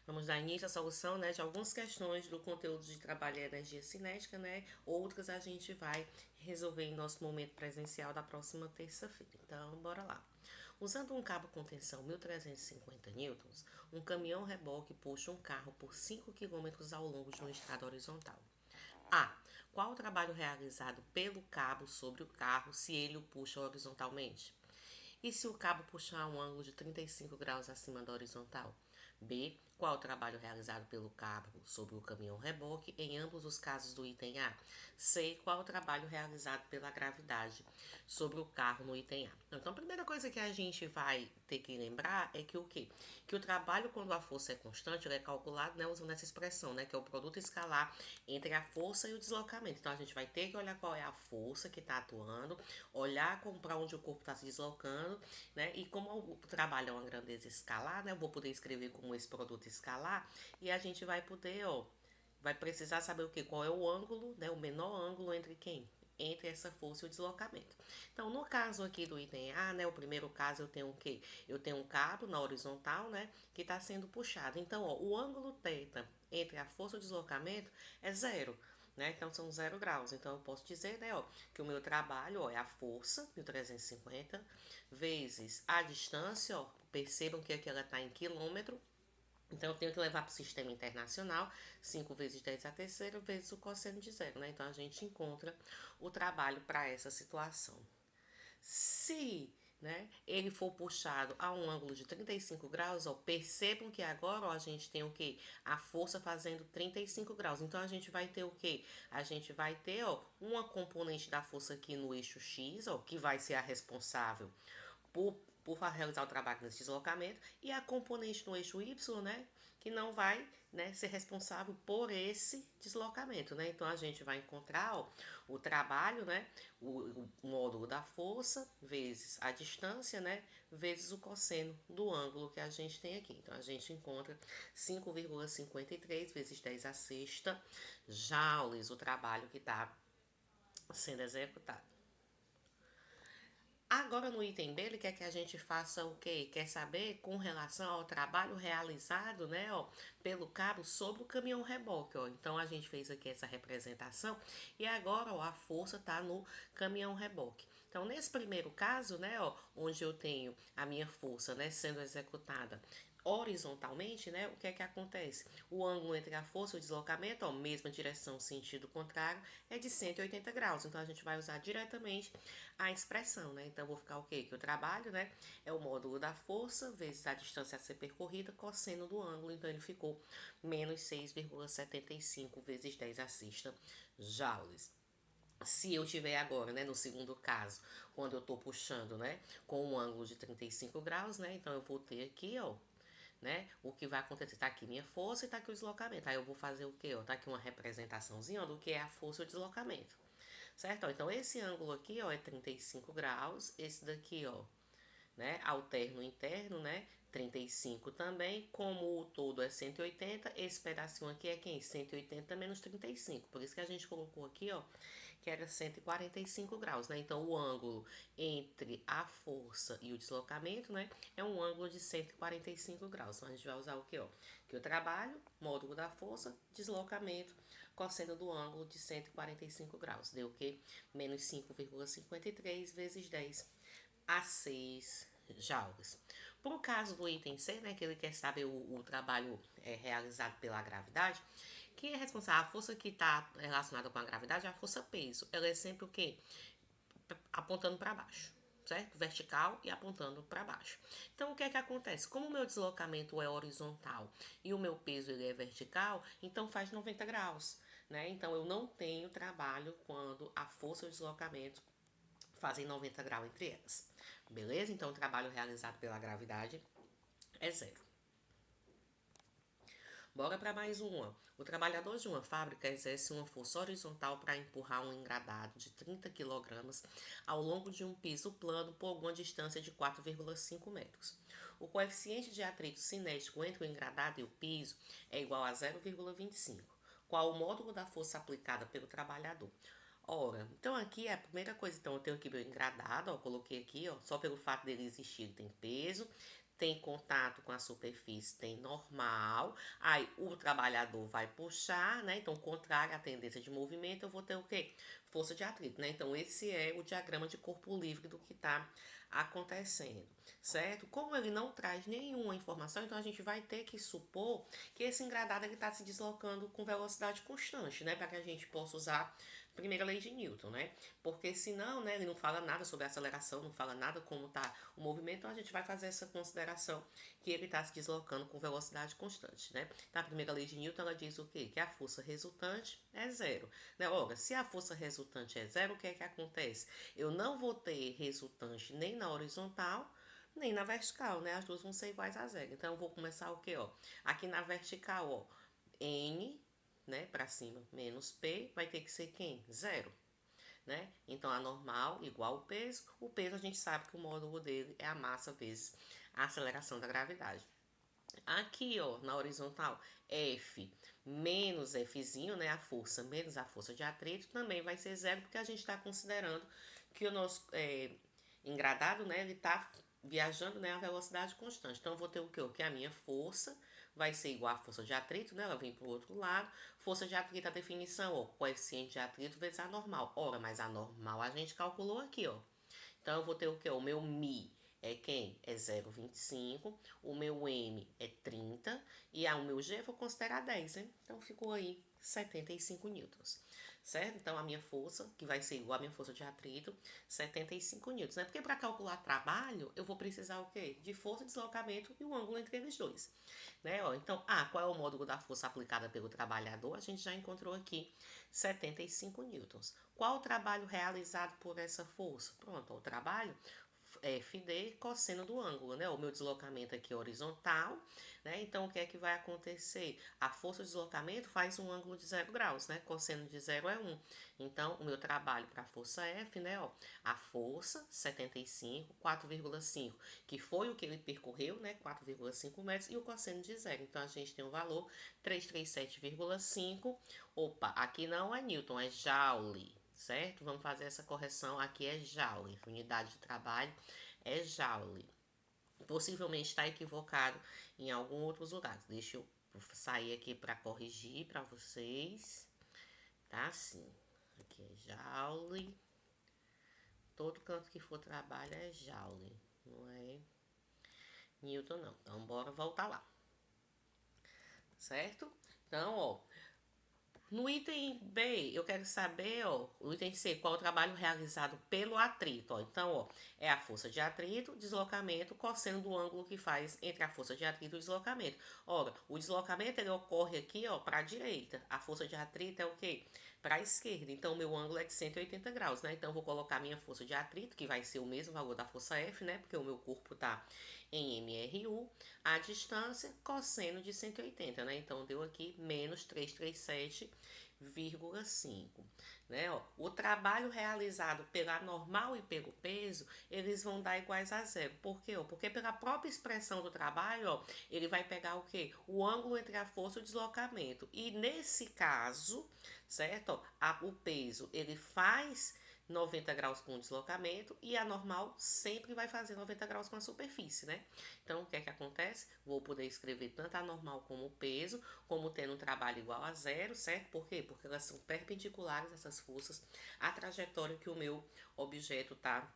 Vamos dar início à solução, né, de algumas questões do conteúdo de trabalho e energia cinética, né? Outras a gente vai resolver em nosso momento presencial da próxima terça-feira. Então, bora lá. Usando um cabo com tensão 1350 newtons, um caminhão reboque puxa um carro por 5 quilômetros ao longo de uma estrada horizontal. A. Qual o trabalho realizado pelo cabo sobre o carro se ele o puxa horizontalmente? E se o cabo puxar um ângulo de 35 graus acima da horizontal? B. Qual o trabalho realizado pelo cabo sobre o caminhão reboque em ambos os casos do item A? C. Qual o trabalho realizado pela gravidade sobre o carro no item A? Então, a primeira coisa que a gente vai ter que lembrar é que o quê? Que o trabalho, quando a força é constante, ele é calculado, né, usando essa expressão, né, que é o produto escalar entre a força e o deslocamento. Então, a gente vai ter que olhar qual é a força que está atuando, olhar para onde o corpo está se deslocando, né? E como o trabalho é uma grandeza escalar, né? Eu vou poder escrever como esse produto escalar e a gente vai poder, ó, vai precisar saber o que? Qual é o ângulo, né? O menor ângulo entre quem? Entre essa força e o deslocamento. Então, no caso aqui do item A, né? O primeiro caso eu tenho o quê? Eu tenho um cabo na horizontal, né? Que está sendo puxado. Então, ó, o ângulo θ entre a força e o deslocamento é zero. Né? Então são 0 graus. Então eu posso dizer, né, ó, que o meu trabalho, ó, é a força, 1350, vezes a distância, ó, percebam que aqui ela está em quilômetro. Então eu tenho que levar para o sistema internacional 5 vezes 10 a terceira vezes o cosseno de zero, né? Então a gente encontra o trabalho para essa situação. Se, né, ele for puxado a um ângulo de 35 graus, ó, percebam que agora, ó, a gente tem o que? A força fazendo 35 graus. Então, a gente vai ter o que? A gente vai ter, ó, uma componente da força aqui no eixo X, ó, que vai ser a responsável por, por realizar o trabalho nesse deslocamento, e a componente no eixo Y, né, que não vai, né, ser responsável por esse deslocamento, né? Então a gente vai encontrar, ó, o trabalho, né, o módulo da força vezes a distância, né, vezes o cosseno do ângulo que a gente tem aqui. Então a gente encontra 5,53 vezes 10 a sexta joules, o trabalho que está sendo executado. Agora no item B, ele quer que a gente faça o quê? Quer saber com relação ao trabalho realizado, né, ó, pelo cabo sobre o caminhão reboque, ó. Então a gente fez aqui essa representação e agora, ó, a força tá no caminhão reboque. Então nesse primeiro caso, né, ó, onde eu tenho a minha força, né, sendo executada horizontalmente, né, o que é que acontece? O ângulo entre a força e o deslocamento, ó, mesma direção, sentido contrário, é de 180 graus. Então, a gente vai usar diretamente a expressão, né? Então, vou ficar o quê? Que o trabalho, né, é o módulo da força vezes a distância a ser percorrida, cosseno do ângulo. Então, ele ficou menos 6,75 vezes 10 a sexta joules. Se eu tiver agora, né, no segundo caso, quando eu tô puxando, né, com um ângulo de 35 graus, né, então eu vou ter aqui, ó, né, o que vai acontecer, tá aqui minha força e tá aqui o deslocamento. Aí eu vou fazer o quê, ó, tá aqui uma representaçãozinha, ó, do que é a força e o deslocamento, certo? Ó, então esse ângulo aqui, ó, é 35 graus, esse daqui, ó, né? Alterno interno, né? 35 também, como o todo é 180, esse pedacinho aqui é quem? 180 menos 35. Por isso que a gente colocou aqui, ó, que era 145 graus, né? Então, o ângulo entre a força e o deslocamento, né, é um ângulo de 145 graus. Então, a gente vai usar o que, ó? Que o trabalho, módulo da força, deslocamento, cosseno do ângulo de 145 graus. Deu o quê? Menos 5,53 vezes 10 a 6 joules. Para o caso do item C, né, que ele quer saber o trabalho realizado pela gravidade, quem é responsável? A força que está relacionada com a gravidade é a força peso. Ela é sempre o quê? Apontando para baixo, certo? Vertical e apontando para baixo. Então, o que é que acontece? Como o meu deslocamento é horizontal e o meu peso ele é vertical, então faz 90 graus, né? Então, eu não tenho trabalho quando a força e o deslocamento fazem 90 graus entre elas. Beleza? Então, o trabalho realizado pela gravidade é zero. Bora para mais uma. O trabalhador de uma fábrica exerce uma força horizontal para empurrar um engradado de 30 kg ao longo de um piso plano por alguma distância de 4,5 metros. O coeficiente de atrito cinético entre o engradado e o piso é igual a 0,25. Qual o módulo da força aplicada pelo trabalhador? Ora, então aqui é a primeira coisa, então eu tenho aqui meu engradado, ó, coloquei aqui, ó, só pelo fato dele existir, ele tem peso, tem contato com a superfície, tem normal, aí o trabalhador vai puxar, né? Então, contrário à tendência de movimento, eu vou ter o quê? Força de atrito, né? Então, esse é o diagrama de corpo livre do que está acontecendo, certo? Como ele não traz nenhuma informação, então a gente vai ter que supor que esse engradado está se deslocando com velocidade constante, né? Para que a gente possa usar a primeira lei de Newton, né? Porque senão, né, ele não fala nada sobre aceleração, não fala nada como está o movimento, então a gente vai fazer essa consideração que ele está se deslocando com velocidade constante, né? Na primeira lei de Newton, ela diz o quê? Que a força resultante é zero, né? Ora, se a força resultante é zero, o que é que acontece? Eu não vou ter resultante nem na horizontal, nem na vertical, né? As duas vão ser iguais a zero. Então, eu vou começar o quê, ó? Aqui na vertical, ó, N, né, para cima, menos P, vai ter que ser quem? Zero, né? Então, a normal igual ao peso. O peso, a gente sabe que o módulo dele é a massa vezes a aceleração da gravidade. Aqui, ó, na horizontal, F menos Fzinho, né, a força menos a força de atrito, também vai ser zero, porque a gente está considerando que o nosso engradado, né, ele está viajando, né, a velocidade constante. Então, eu vou ter o quê? O que a minha força vai ser igual à força de atrito, né? Ela vem para o outro lado. Força de atrito, a definição, ó, coeficiente de atrito vezes a normal. Ora, mas a normal a gente calculou aqui, ó. Então, eu vou ter o quê? O meu Mi é quem? É 0,25. O meu M é 30. E o meu G eu vou considerar 10, né? Então, ficou aí 75 newtons. Certo? Então, a minha força, que vai ser igual à minha força de atrito, 75 newtons, né? Porque para calcular trabalho, eu vou precisar o quê? De força, deslocamento e o ângulo entre eles dois. Né? Ó, então, qual é o módulo da força aplicada pelo trabalhador? A gente já encontrou aqui 75 newtons. Qual o trabalho realizado por essa força? Pronto, ó, o trabalho FD cosseno do ângulo, né? O meu deslocamento aqui é horizontal, né? Então, o que é que vai acontecer? A força de deslocamento faz um ângulo de 0 graus, né? Cosseno de 0 é 1. Então, o meu trabalho para a força F, né? Ó, a força, 75, 4,5, que foi o que ele percorreu, né? 4,5 metros, e o cosseno de 0. Então, a gente tem o valor 337,5. Opa, aqui não é Newton, é Joule. Certo? Vamos fazer essa correção. Aqui é Joule, unidade de trabalho é Joule. Possivelmente está equivocado em alguns outros lugares. Deixa eu sair aqui para corrigir para vocês. Tá assim. Aqui é Joule. Todo canto que for trabalho é Joule. Não é Newton, não. Então, bora voltar lá. Certo? Então, ó. No item B, eu quero saber, ó, o item C, qual o trabalho realizado pelo atrito, ó. Então, ó, é a força de atrito, deslocamento, cosseno do ângulo que faz entre a força de atrito e o deslocamento. Ora, o deslocamento, ele ocorre aqui, ó, para a direita. A força de atrito é o quê? Para a esquerda. Então, o meu ângulo é de 180 graus, né? Então, eu vou colocar a minha força de atrito, que vai ser o mesmo valor da força F, né? Porque o meu corpo tá em MRU. A distância, cosseno de 180, né? Então, deu aqui menos 337,5, né? Ó, o trabalho realizado pela normal e pelo peso, eles vão dar iguais a zero. Por quê? Ó? Porque pela própria expressão do trabalho, ó, ele vai pegar o quê? O ângulo entre a força e o deslocamento. E nesse caso, certo? Ó, o peso, ele faz 90 graus com o deslocamento e a normal sempre vai fazer 90 graus com a superfície, né? Então, o que é que acontece? Vou poder escrever tanto a normal como o peso, como tendo um trabalho igual a zero, certo? Por quê? Porque elas são perpendiculares, essas forças, à trajetória que o meu objeto tá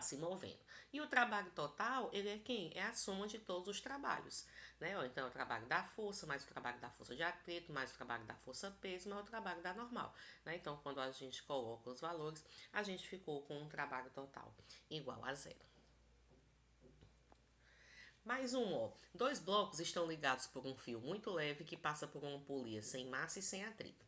se movendo. E o trabalho total, ele é quem? É a soma de todos os trabalhos, né? Então, é o trabalho da força, mais o trabalho da força de atrito, mais o trabalho da força peso, mais o trabalho da normal, né? Então, quando a gente coloca os valores, a gente ficou com um trabalho total igual a zero. Mais um, ó. Dois blocos estão ligados por um fio muito leve que passa por uma polia sem massa e sem atrito.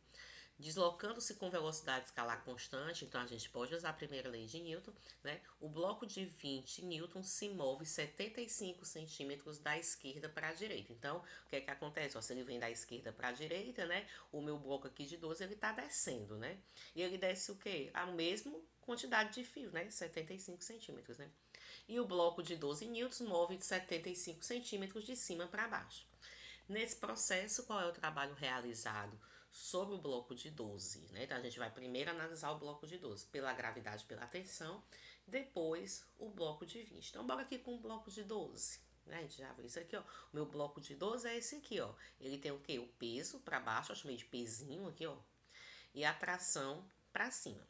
Deslocando-se com velocidade escalar constante, então a gente pode usar a primeira lei de Newton, né? O bloco de 20 newtons se move 75 centímetros da esquerda para a direita. Então, o que é que acontece? Ó, se ele vem da esquerda para a direita, né? O meu bloco aqui de 12, ele está descendo, né? E ele desce o quê? A mesma quantidade de fio, né? 75 centímetros, né? E o bloco de 12 newtons move de 75 centímetros de cima para baixo. Nesse processo, qual é o trabalho realizado sobre o bloco de 12, né? Então, a gente vai primeiro analisar o bloco de 12 pela gravidade, pela tensão, depois o bloco de 20. Então, bora aqui com o bloco de 12. Né? A gente já viu isso aqui, ó. O meu bloco de 12 é esse aqui, ó. Ele tem o quê? O peso para baixo, eu chamei de pezinho aqui, ó. E a tração para cima.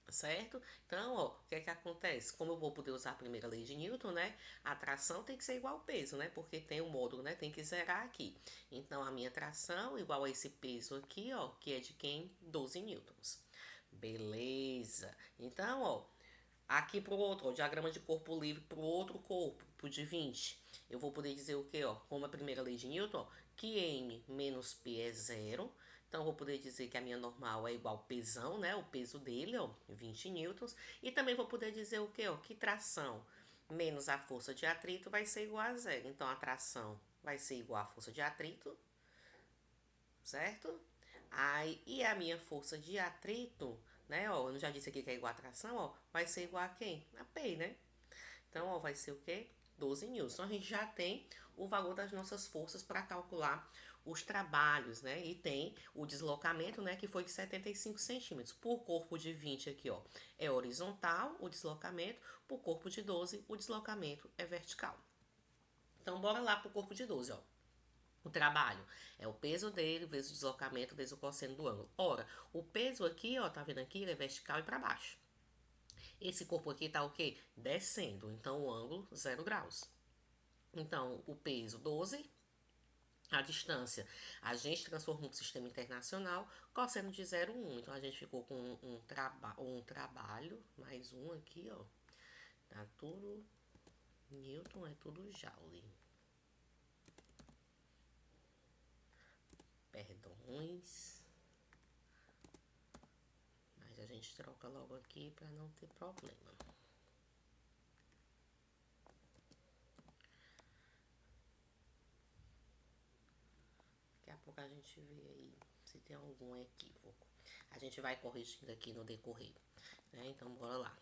Certo? Então, ó, o que é que acontece? Como eu vou poder usar a primeira lei de Newton, né? A tração tem que ser igual ao peso, né? Porque tem o módulo, né? Tem que zerar aqui. Então, a minha tração igual a esse peso aqui, ó, que é de quem? 12 newtons. Beleza. Então, ó, aqui pro outro, ó, diagrama de corpo livre pro outro corpo, pro de 20. Eu vou poder dizer o que, ó? Como a primeira lei de Newton, ó, que M menos P é zero. Então, eu vou poder dizer que a minha normal é igual ao pesão, né? O peso dele, ó, 20 newtons. E também vou poder dizer o que, ó? Que tração menos a força de atrito vai ser igual a zero. Então, a tração vai ser igual à força de atrito, certo? Aí, e a minha força de atrito, né, ó, eu já disse aqui que é igual a tração, ó, vai ser igual a quem? A P, né? Então, ó, vai ser o quê? 12 newtons. Então, a gente já tem o valor das nossas forças para calcular os trabalhos, né? E tem o deslocamento, né, que foi de 75 centímetros. Por corpo de 20 aqui, ó, é horizontal o deslocamento. Por corpo de 12, o deslocamento é vertical. Então, bora lá pro corpo de 12, ó. O trabalho é o peso dele vezes o deslocamento vezes o cosseno do ângulo. Ora, o peso aqui, ó, tá vendo aqui? Ele é vertical e para baixo. Esse corpo aqui tá o quê? Descendo. Então, o ângulo, 0 graus. Então, o peso, 12. A distância, a gente transformou no sistema internacional, cosseno de 0,1. Então, a gente ficou com um trabalho, mais um aqui, ó. Tá tudo Newton, é tudo Joule. Perdões. Mas a gente troca logo aqui para não ter problema. Daqui a pouco a gente vê aí se tem algum equívoco. A gente vai corrigindo aqui no decorrer, né? Então, bora lá.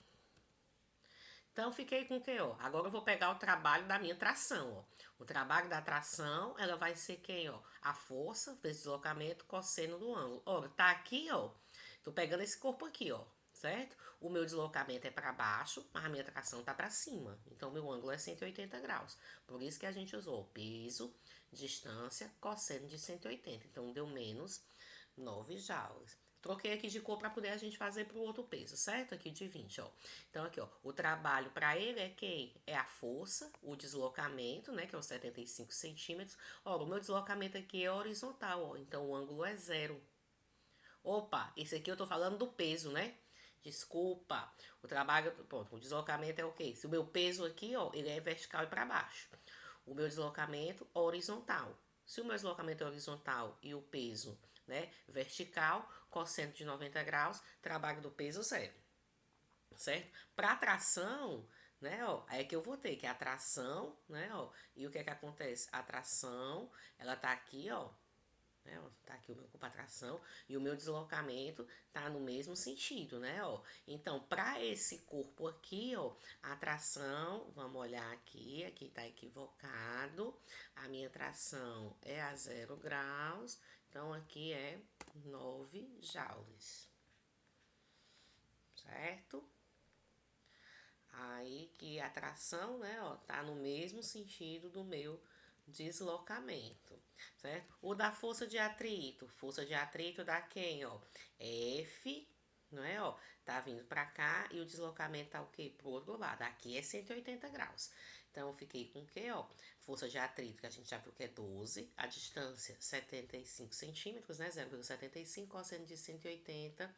Então, fiquei com o que, ó? Agora eu vou pegar o trabalho da minha tração, ó. O trabalho da tração, ela vai ser quem, ó? A força vezes deslocamento, cosseno do ângulo. Ó, tá aqui, ó. Tô pegando esse corpo aqui, ó. Certo? O meu deslocamento é para baixo, mas a minha tração tá para cima. Então, meu ângulo é 180 graus. Por isso que a gente usou peso, distância, cosseno de 180. Então, deu menos 9 joules. Troquei aqui de cor para poder a gente fazer para o outro peso, certo? Aqui de 20, ó. Então, aqui, ó, o trabalho para ele é quem? É a força, o deslocamento, né, que é os 75 centímetros. Ó, o meu deslocamento aqui é horizontal, ó, então o ângulo é 0. Opa, esse aqui eu tô falando do peso, né? Desculpa. O trabalho, pronto, o deslocamento é o quê? Se o meu peso aqui, ó, ele é vertical e para baixo. O meu deslocamento horizontal. Se o meu deslocamento é horizontal e o peso, né, vertical, cosseno de 90 graus, trabalho do peso 0. Certo? Para tração, né, ó, é que eu vou ter que a tração, né, ó, e o que é que acontece? A tração, ela tá aqui, ó, né, ó, tá aqui o meu corpo a tração e o meu deslocamento tá no mesmo sentido, né, ó. Então, para esse corpo aqui, ó, a tração, vamos olhar aqui, aqui tá equivocado. A minha tração é a 0 graus, então aqui é 9 joules. Certo? Aí que a tração, né, ó, tá no mesmo sentido do meu deslocamento, certo? O da força de atrito dá quem, ó? F, não é, ó? Tá vindo pra cá e o deslocamento tá o quê? Pro outro lado. Aqui é 180 graus. Então, eu fiquei com o quê, ó? Força de atrito, que a gente já viu que é 12. A distância, 75 centímetros, né? 0,75, cosseno de 180.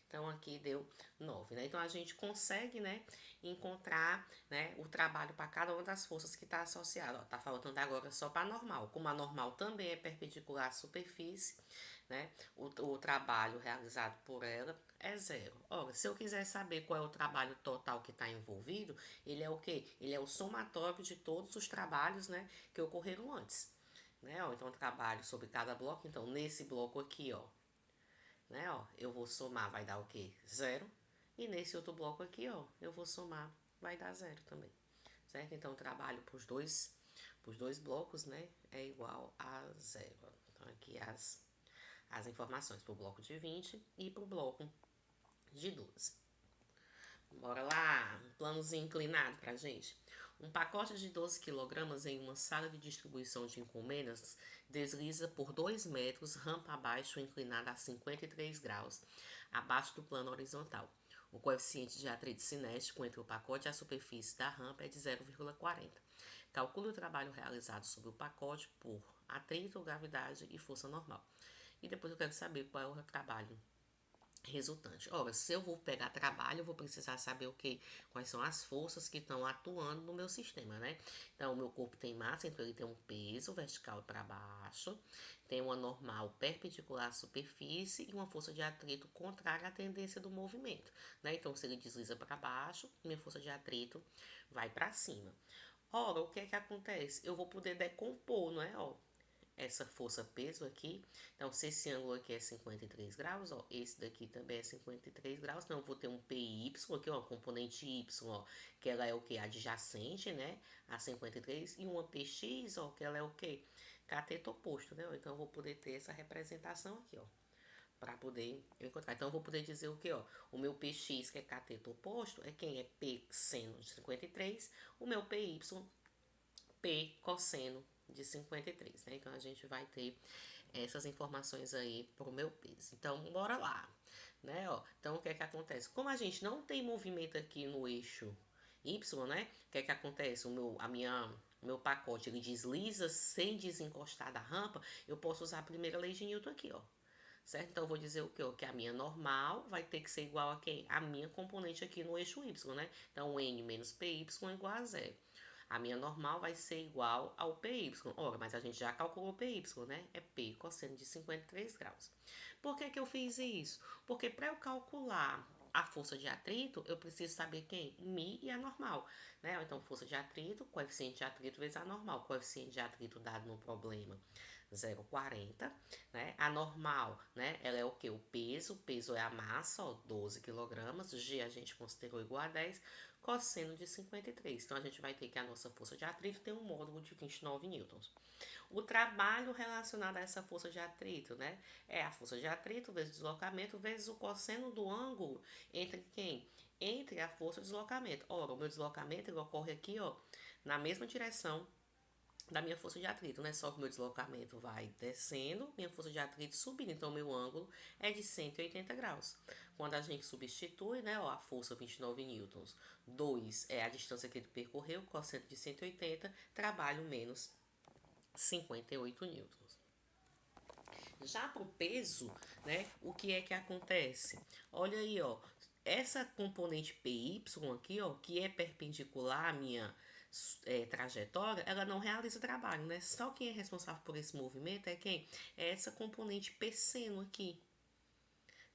Então, aqui deu 9, né? Então, a gente consegue, né, encontrar, né, o trabalho para cada uma das forças que está associada. Ó, tá faltando agora só para a normal. Como a normal também é perpendicular à superfície, né, o trabalho realizado por ela é 0. Ora, se eu quiser saber qual é o trabalho total que está envolvido, ele é o quê? Ele é o somatório de todos os trabalhos, né, que ocorreram antes. Né, ó, então, trabalho sobre cada bloco. Então, nesse bloco aqui, ó, né, ó, eu vou somar, vai dar o quê? 0. E nesse outro bloco aqui, ó, eu vou somar, vai dar 0 também, certo? Então, eu trabalho para os Para os dois blocos, né, é igual a 0. Então, aqui as informações para o bloco de 20 e para o bloco de 12. Bora lá, um planozinho inclinado pra gente. Um pacote de 12 kg em uma sala de distribuição de encomendas desliza por 2 metros, rampa abaixo, inclinada a 53 graus, abaixo do plano horizontal. O coeficiente de atrito cinético entre o pacote e a superfície da rampa é de 0,40. Calcule o trabalho realizado sobre o pacote por atrito, gravidade e força normal. E depois eu quero saber qual é o trabalho resultante. Ora, se eu vou pegar trabalho, eu vou precisar saber o que, quais são as forças que estão atuando no meu sistema, né? Então, o meu corpo tem massa, então ele tem um peso vertical para baixo, tem uma normal perpendicular à superfície e uma força de atrito contrária à tendência do movimento, né? Então, se ele desliza para baixo, minha força de atrito vai para cima. Ora, o que é que acontece? Eu vou poder decompor, não é? Ó, essa força peso aqui. Então, se esse ângulo aqui é 53 graus, ó, esse daqui também é 53 graus, então eu vou ter um PY aqui, ó, componente Y, ó, que ela é o que? Adjacente, né, a 53, e uma PX, ó, que ela é o que? Cateto oposto, né, então eu vou poder ter essa representação aqui, ó, para poder encontrar. Então, eu vou poder dizer o que, ó, o meu PX, que é cateto oposto, é quem? É P seno de 53, o meu PY, P cosseno de 53, né? Então, a gente vai ter essas informações aí pro meu peso. Então, bora lá, né? Ó, então, o que é que acontece? Como a gente não tem movimento aqui no eixo Y, né? O que é que acontece? O meu pacote, ele desliza sem desencostar da rampa, eu posso usar a primeira lei de Newton aqui, ó. Certo? Então, eu vou dizer o quê? Que a minha normal vai ter que ser igual a quem? A minha componente aqui no eixo Y, né? Então, N menos PY é igual a 0. A minha normal vai ser igual ao PY. Ora, mas a gente já calculou o PY, né? É P cosseno de 53 graus. Por que que eu fiz isso? Porque para eu calcular a força de atrito, eu preciso saber quem? Mi e a normal, né? Então, força de atrito, coeficiente de atrito vezes a normal. Coeficiente de atrito dado no problema, 0,40, né? A normal, né? Ela é o que? O peso é a massa, ó, 12 kg. G a gente considerou igual a 10, cosseno de 53. Então, a gente vai ter que a nossa força de atrito tem um módulo de 29 newtons. O trabalho relacionado a essa força de atrito, né? É a força de atrito vezes deslocamento vezes o cosseno do ângulo entre quem? Entre a força e o deslocamento. Ora, o meu deslocamento ele ocorre aqui, ó, na mesma direção da minha força de atrito, né? Só que o meu deslocamento vai descendo, minha força de atrito subindo. Então, meu ângulo é de 180 graus. Quando a gente substitui, né? Ó, a força 29 newtons, 2 é a distância que ele percorreu, cosseno de 180, trabalho menos 58 newtons. Já para o peso, né? O que é que acontece? Olha aí, ó. Essa componente PY aqui, ó, que é perpendicular à minha trajetória, ela não realiza trabalho, né? Só quem é responsável por esse movimento é quem? É essa componente P seno aqui,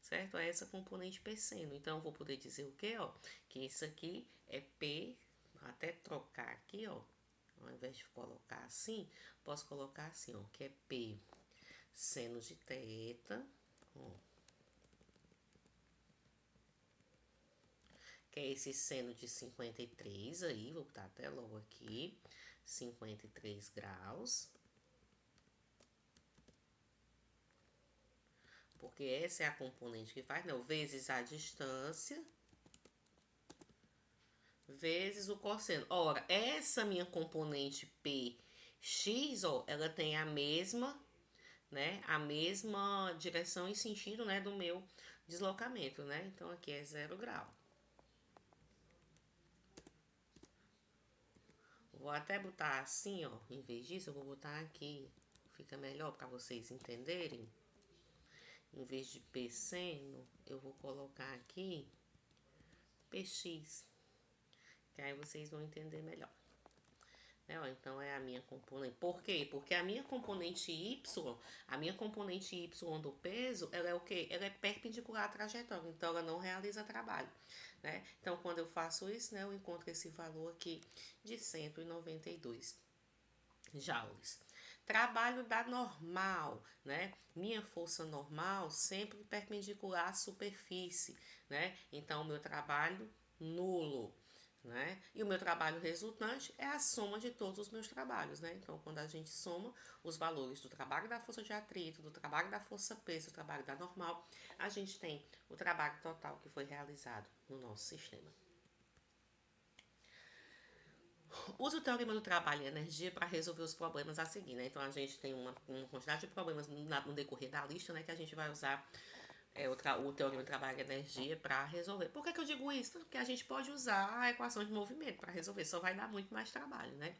certo? É essa componente P seno. Então, eu vou poder dizer o quê, ó? Que isso aqui é P, vou até trocar aqui, ó. Ao invés de colocar assim, posso colocar assim, ó, que é P seno de θ, ó, que é esse seno de 53 aí, vou botar até logo aqui, 53 graus. Porque essa é a componente que faz, não, vezes a distância, vezes o cosseno. Ora, essa minha componente PX, ó, ela tem a mesma, né, a mesma direção e sentido, né, do meu deslocamento, né? Então, aqui é 0 grau. Vou até botar assim, ó, em vez disso, eu vou botar aqui, fica melhor para vocês entenderem. Em vez de P seno, eu vou colocar aqui PX, que aí vocês vão entender melhor. Né, ó, então, é a minha componente. Por quê? Porque a minha componente Y do peso, ela é o quê? Ela é perpendicular à trajetória, então ela não realiza trabalho, né? Então, quando eu faço isso, né, eu encontro esse valor aqui de 192 joules. Trabalho da normal, né? Minha força normal sempre perpendicular à superfície, né? Então, o meu trabalho nulo, né? E o meu trabalho resultante é a soma de todos os meus trabalhos, né? Então, quando a gente soma os valores do trabalho da força de atrito, do trabalho da força peso, do trabalho da normal, a gente tem o trabalho total que foi realizado no nosso sistema. Use o teorema do trabalho e energia para resolver os problemas a seguir, né? Então, a gente tem uma quantidade de problemas no decorrer da lista, né? Que a gente vai usar o teorema do trabalho e energia para resolver. Por que eu digo isso? Porque a gente pode usar a equação de movimento para resolver, só vai dar muito mais trabalho, né?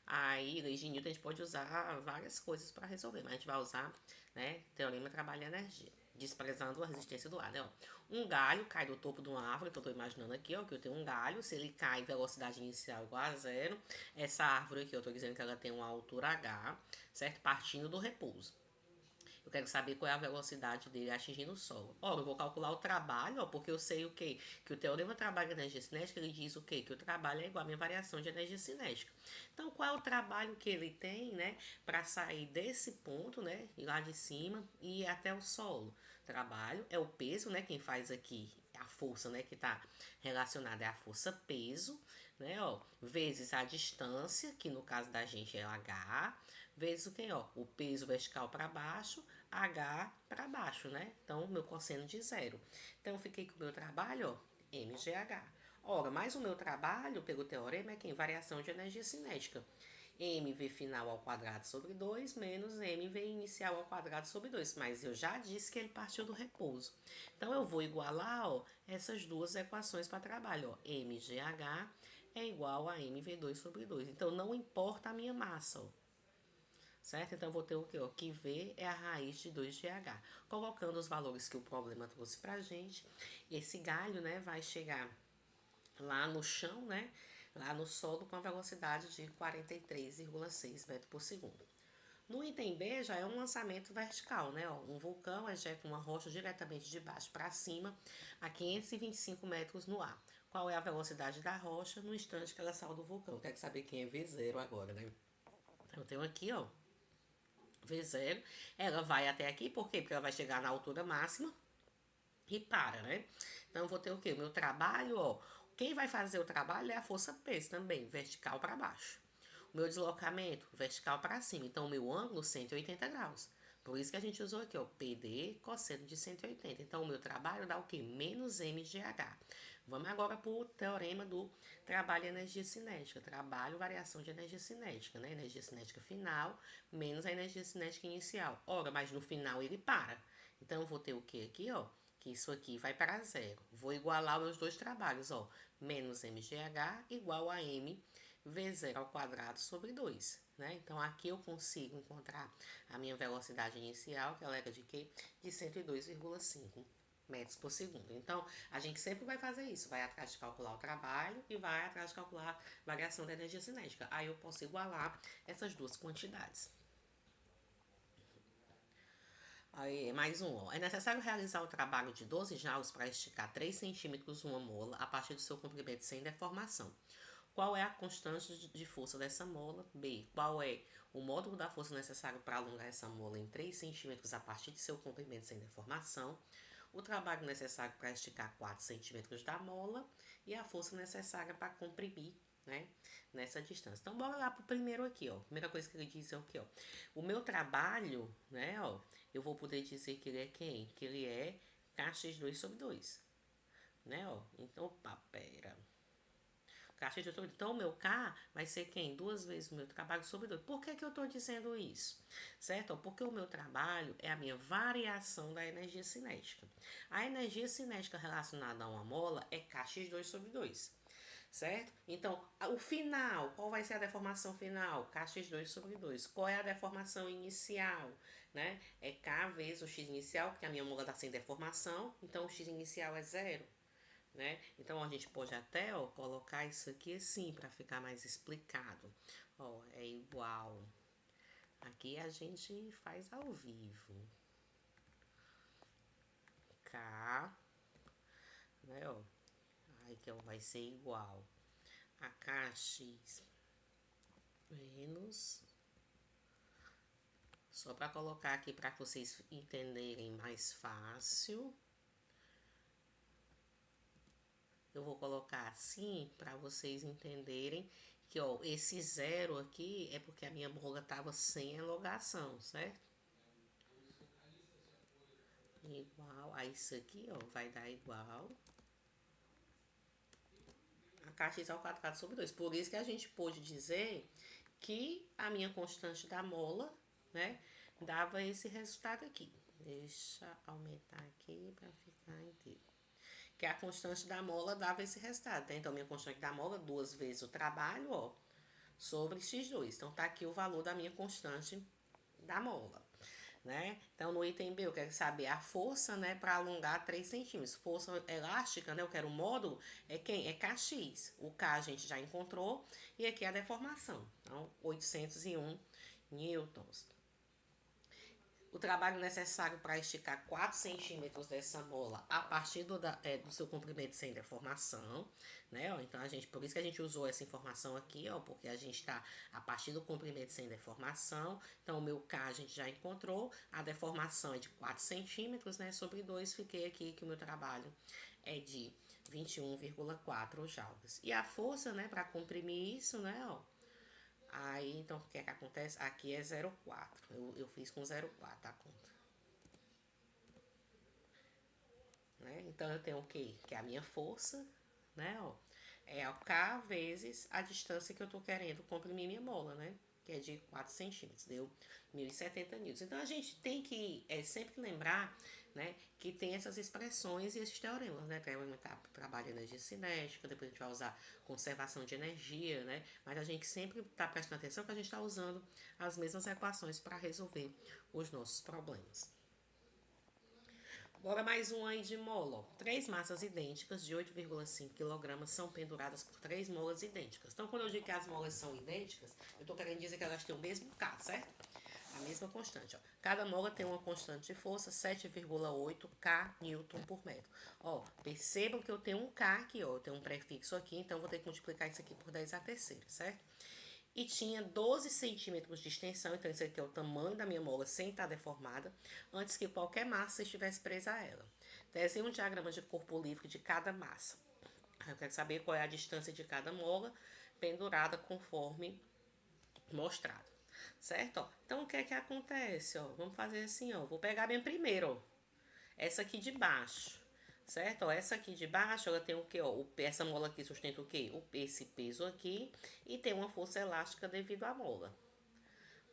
Aí, leis de Newton, a gente pode usar várias coisas para resolver, mas a gente vai usar, né, teorema trabalho e energia, desprezando a resistência do ar, né, ó. Um galho cai do topo de uma árvore, então eu tô imaginando aqui, ó, que eu tenho um galho, se ele cai, velocidade inicial igual a zero, essa árvore aqui, eu tô dizendo que ela tem uma altura h, certo? Partindo do repouso. Eu quero saber qual é a velocidade dele atingindo o solo. Ora, eu vou calcular o trabalho, ó, porque eu sei o quê? Que o teorema trabalho de energia cinética, ele diz o quê? Que o trabalho é igual a minha variação de energia cinética. Então, qual é o trabalho que ele tem, né, para sair desse ponto, né, lá de cima e ir até o solo? Trabalho é o peso, né, quem faz aqui a força, né, que está relacionada é a força peso, né, ó, vezes a distância, que no caso da gente é h, vezes o que, ó, o peso vertical para baixo, h para baixo, né? Então, meu cosseno de zero. Então, eu fiquei com o meu trabalho, ó, mgh. Ora, mais o meu trabalho, pelo teorema, é quem? Variação de energia cinética. mv final ao quadrado sobre 2 menos mv inicial ao quadrado sobre 2. Mas eu já disse que ele partiu do repouso. Então, eu vou igualar, ó, essas duas equações para trabalho. Ó, mgh é igual a mv2 sobre 2. Então, não importa a minha massa, ó. Certo? Então, eu vou ter o quê? Que V é a raiz de 2GH. Colocando os valores que o problema trouxe pra gente, esse galho, né, vai chegar lá no chão, né, lá no solo com a velocidade de 43,6 metros por segundo. No item B já é um lançamento vertical, né? Ó, um vulcão ejeta uma rocha diretamente de baixo para cima a 525 metros no ar. Qual é a velocidade da rocha no instante que ela saiu do vulcão? Quero saber quem é V0 agora, né? Então, eu tenho aqui, ó, V0, ela vai até aqui, por quê? Porque ela vai chegar na altura máxima e para, né? Então, eu vou ter o quê? O meu trabalho, ó, quem vai fazer o trabalho é a força P também, vertical para baixo. O meu deslocamento, vertical para cima. Então, o meu ângulo, 180 graus. Por isso que a gente usou aqui, ó, PD cosseno de 180. Então, o meu trabalho dá o quê? Menos mgh. Vamos agora para o teorema do trabalho e energia cinética. Trabalho, variação de energia cinética, né? Energia cinética final menos a energia cinética inicial. Ora, mas no final ele para. Então, eu vou ter o quê aqui, ó? Que isso aqui vai para zero. Vou igualar os meus dois trabalhos, ó. Menos mgh igual a m V0 ao quadrado sobre 2, né? Então, aqui eu consigo encontrar a minha velocidade inicial, que ela era de quê? De 102,5 metros por segundo. Então, a gente sempre vai fazer isso, vai atrás de calcular o trabalho e vai atrás de calcular a variação da energia cinética. Aí eu posso igualar essas duas quantidades. Aí, mais um, ó. É necessário realizar o trabalho de 12 joules para esticar 3 centímetros uma mola a partir do seu comprimento sem deformação. Qual é a constante de força dessa mola? B. Qual é o módulo da força necessário para alongar essa mola em 3 centímetros a partir de seu comprimento sem deformação? O trabalho necessário para esticar 4 centímetros da mola e a força necessária para comprimir, né, nessa distância. Então, bora lá pro primeiro aqui, ó. A primeira coisa que ele diz é o quê, ó? O meu trabalho, né, ó, eu vou poder dizer que ele é quem? Que ele é kx2 sobre 2, né, ó. Então, opa, pera. Kx2 sobre 2. Então, o meu K vai ser quem? 2 vezes o meu trabalho sobre 2. Por que eu estou dizendo isso? Certo? Porque o meu trabalho é a minha variação da energia cinética. A energia cinética relacionada a uma mola é kx2 sobre 2. Certo? Então, o final, qual vai ser a deformação final? Kx2 sobre 2. Qual é a deformação inicial? Né? É K vezes o x inicial, porque a minha mola está sem deformação, então o x inicial é zero. Né? Então, a gente pode até, ó, colocar isso aqui assim, para ficar mais explicado. Ó, é igual. Aqui a gente faz ao vivo. K, né, ó. Aí que vai ser igual a kx menos, só para colocar aqui para vocês entenderem mais fácil, eu vou colocar assim para vocês entenderem que, ó, esse zero aqui é porque a minha mola tava sem elongação, certo? Igual a isso aqui, ó, vai dar igual a kx ao quadrado sobre 2. Por isso que a gente pôde dizer que a minha constante da mola, né, dava esse resultado aqui. Deixa aumentar aqui para ficar inteiro. Que a constante da mola dava esse resultado, né? Então, minha constante da mola, 2 vezes o trabalho, ó, sobre x2. Então, tá aqui o valor da minha constante da mola, né? Então, no item B, eu quero saber a força, né, para alongar 3 centímetros. Força elástica, né, eu quero o módulo, é quem? É Kx. O K a gente já encontrou, e aqui é a deformação. Então, 801 newtons. O trabalho necessário para esticar 4 centímetros dessa mola a partir do seu comprimento sem deformação, né? Ó, então, por isso que a gente usou essa informação aqui, ó, porque a gente está a partir do comprimento sem deformação. Então, o meu K a gente já encontrou, a deformação é de 4 centímetros, né? Sobre 2, fiquei aqui que o meu trabalho é de 21,4 joules. E a força, né, para comprimir isso, né, ó, aí, então, o que é que acontece? Aqui é 0,4. Eu fiz com 0,4 a conta. Né? Então, eu tenho o quê? Que é a minha força, né? Ó, é o K vezes a distância que eu tô querendo comprimir minha mola, né? Que é de 4 centímetros, deu 1.070 newtons. Então, a gente tem que sempre lembrar, né, que tem essas expressões e esses teoremas, né? Teorema trabalho de energia cinética, depois a gente vai usar conservação de energia, né? Mas a gente sempre tá prestando atenção que a gente está usando as mesmas equações para resolver os nossos problemas. Agora mais um aí de mola. 3 massas idênticas de 8,5 kg são penduradas por 3 molas idênticas. Então, quando eu digo que as molas são idênticas, eu estou querendo dizer que elas têm o mesmo K, certo? A mesma constante, ó. Cada mola tem uma constante de força 7,8 K Newton por metro. Ó, percebam que eu tenho um K aqui, ó. Eu tenho um prefixo aqui, então vou ter que multiplicar isso aqui por 10 a terceira, certo? E tinha 12 centímetros de extensão, então esse aqui é o tamanho da minha mola sem estar deformada, antes que qualquer massa estivesse presa a ela. Desenhe um diagrama de corpo livre de cada massa. Eu quero saber qual é a distância de cada mola pendurada conforme mostrado, certo? Ó, então, o que é que acontece? Ó? Vamos fazer assim, ó. Vou pegar bem primeiro, ó, essa aqui de baixo. Certo? Ó, essa aqui de baixo, ela tem o que? Ó, essa mola aqui sustenta o quê? Esse peso aqui e tem uma força elástica devido à mola.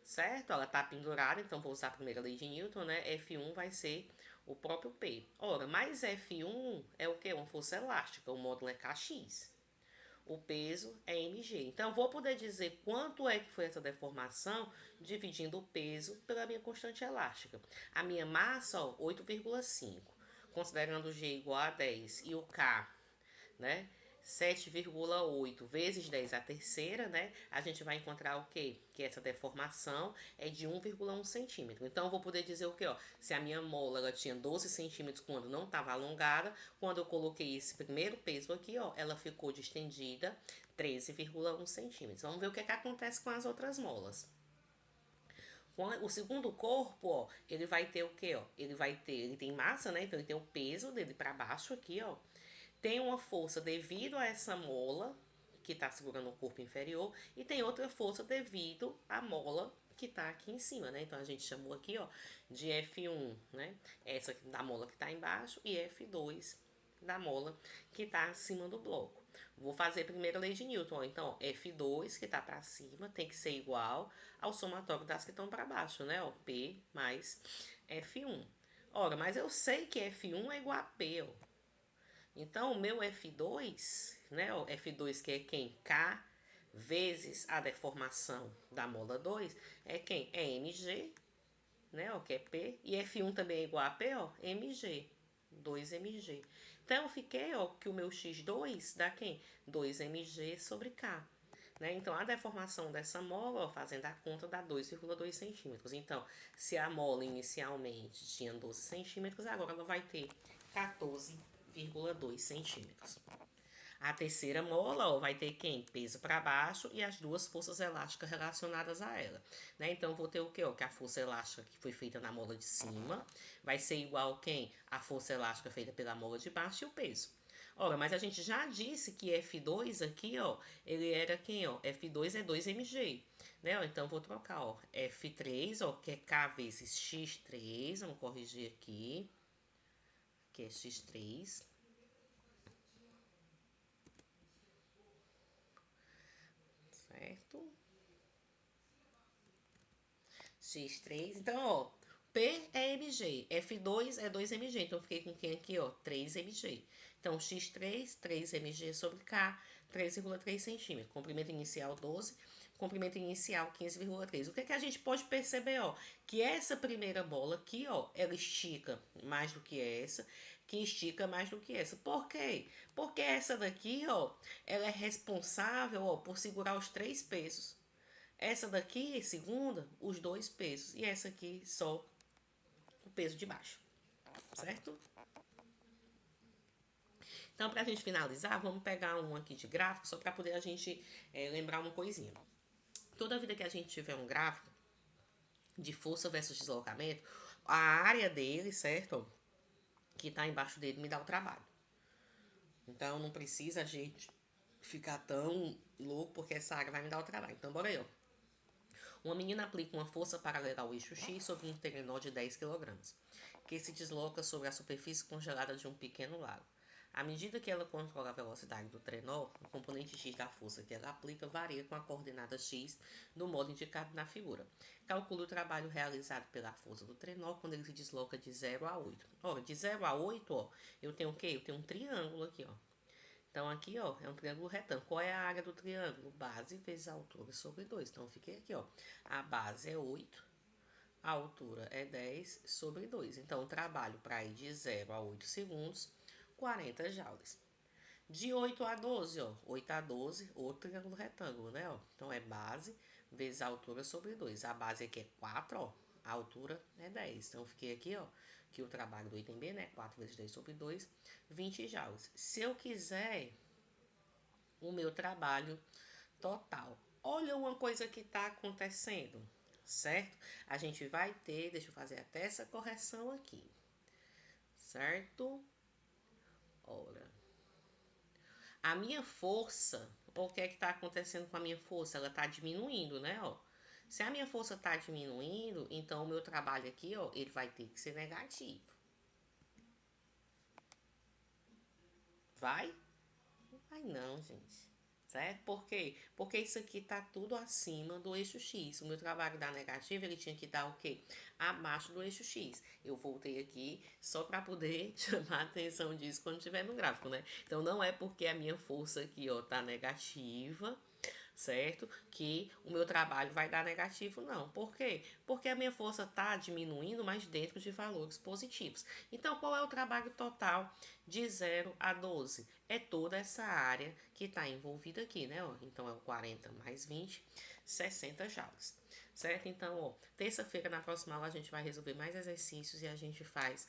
Certo? Ela tá pendurada, então vou usar a primeira lei de Newton, né? F1 vai ser o próprio P. Ora, mais F1 é o que? Uma força elástica, o módulo é Kx. O peso é mg. Então, eu vou poder dizer quanto é que foi essa deformação dividindo o peso pela minha constante elástica. A minha massa, ó, 8,5. Considerando o G igual a 10 e o K, né, 7,8 vezes 10 a terceira, né, a gente vai encontrar o quê? Que essa deformação é de 1,1 centímetro. Então, eu vou poder dizer o quê? Ó, se a minha mola ela tinha 12 centímetros quando não estava alongada, quando eu coloquei esse primeiro peso aqui, ó, ela ficou distendida 13,1 centímetros. Vamos ver o que é que acontece com as outras molas. O segundo corpo, ó, ele vai ter o quê, ó? Ele tem massa, né? Então ele tem o peso dele para baixo aqui, ó. Tem uma força devido a essa mola que tá segurando o corpo inferior e tem outra força devido à mola que tá aqui em cima, né? Então a gente chamou aqui, ó, de F1, né? Essa da mola que tá embaixo e F2 da mola que tá acima do bloco. Vou fazer primeiro a lei de Newton. Ó. Então, ó, F2 que tá para cima tem que ser igual ao somatório das que estão para baixo, né? Ó, P mais F1. Ora, mas eu sei que F1 é igual a P, ó. Então, o meu F2, né? O F2 que é quem? K vezes a deformação da mola 2 é quem? É mg, né? Ó, que é P. E F1 também é igual a P, ó, mg. 2mg. Então, eu fiquei, ó, que o meu x2 dá quem? 2mg sobre K. Né? Então, a deformação dessa mola, ó, fazendo a conta, dá 2,2 centímetros. Então, se a mola inicialmente tinha 12 centímetros, agora ela vai ter 14,2 centímetros. A terceira mola, ó, vai ter quem? Peso para baixo e as duas forças elásticas relacionadas a ela. Né? Então, vou ter o quê? Ó, que a força elástica que foi feita na mola de cima vai ser igual a quem? A força elástica feita pela mola de baixo e o peso. Ora, mas a gente já disse que F2 aqui, ó, ele era quem, ó? F2 é 2mg, né? Ó, então, vou trocar, ó, F3, ó, que é K vezes X3, vamos corrigir aqui, que é X3, certo? X3, então, ó, P é mg, F2 é 2mg, então eu fiquei com quem aqui, ó, 3mg. Então, X3, 3mg sobre K, 3,3 centímetros. Comprimento inicial 12, comprimento inicial 15,3. O que é que a gente pode perceber, ó? Que essa primeira bola aqui, ó, ela estica mais do que essa, que estica mais do que essa. Por quê? Porque essa daqui, ó, ela é responsável, ó, por segurar os 3 pesos. Essa daqui, segunda, os 2 pesos. E essa aqui, só o peso de baixo. Certo? Então, para a gente finalizar, vamos pegar um aqui de gráfico, só para poder a gente lembrar uma coisinha. Toda vida que a gente tiver um gráfico de força versus deslocamento, a área dele, certo? Que está embaixo dele, me dá o trabalho. Então, não precisa a gente ficar tão louco, porque essa área vai me dar o trabalho. Então, bora aí, ó. Uma menina aplica uma força paralela ao eixo X sobre um trenó de 10 kg, que se desloca sobre a superfície congelada de um pequeno lago. À medida que ela controla a velocidade do trenó, o componente X da força que ela aplica varia com a coordenada X do modo indicado na figura. Calcule o trabalho realizado pela força do trenó quando ele se desloca de 0 a 8. Ora, de 0 a 8, ó, eu tenho o quê? Eu tenho um triângulo aqui, ó. Então, aqui, ó, é um triângulo retângulo. Qual é a área do triângulo? Base vezes a altura sobre 2. Então, eu fiquei aqui, ó. A base é 8, a altura é 10 sobre 2. Então, o trabalho para ir de 0 a 8 segundos, 40 joules. De 8 a 12, ó. 8 a 12, outro triângulo retângulo, né, ó. Então, é base vezes a altura sobre 2. A base aqui é 4, ó. A altura é 10. Então, eu fiquei aqui, ó, que o trabalho do item B, né, 4 vezes 10 sobre 2, 20 joules. Se eu quiser o meu trabalho total, olha uma coisa que está acontecendo, certo? A gente vai ter, deixa eu fazer até essa correção aqui, certo? Ora, a minha força, o que é que está acontecendo com a minha força? Ela está diminuindo, né, ó. Se a minha força está diminuindo, então o meu trabalho aqui, ó, ele vai ter que ser negativo. Vai? Não vai não, gente. Certo? Por quê? Porque isso aqui tá tudo acima do eixo X. O meu trabalho da negativa, ele tinha que dar o quê? Abaixo do eixo X. Eu voltei aqui só para poder chamar a atenção disso quando estiver no gráfico, né? Então, não é porque a minha força aqui, ó, tá negativa, certo? Que o meu trabalho vai dar negativo, não. Por quê? Porque a minha força está diminuindo, mas dentro de valores positivos. Então, qual é o trabalho total de 0 a 12? É toda essa área que está envolvida aqui, né? Ó, então, é o 40 mais 20, 60 joules. Certo? Então, ó, terça-feira, na próxima aula, a gente vai resolver mais exercícios e a gente faz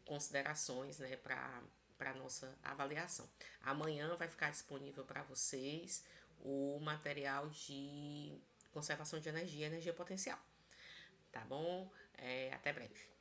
considerações, né, para nossa avaliação. Amanhã vai ficar disponível para vocês o material de conservação de energia, energia potencial. Tá bom? Até breve.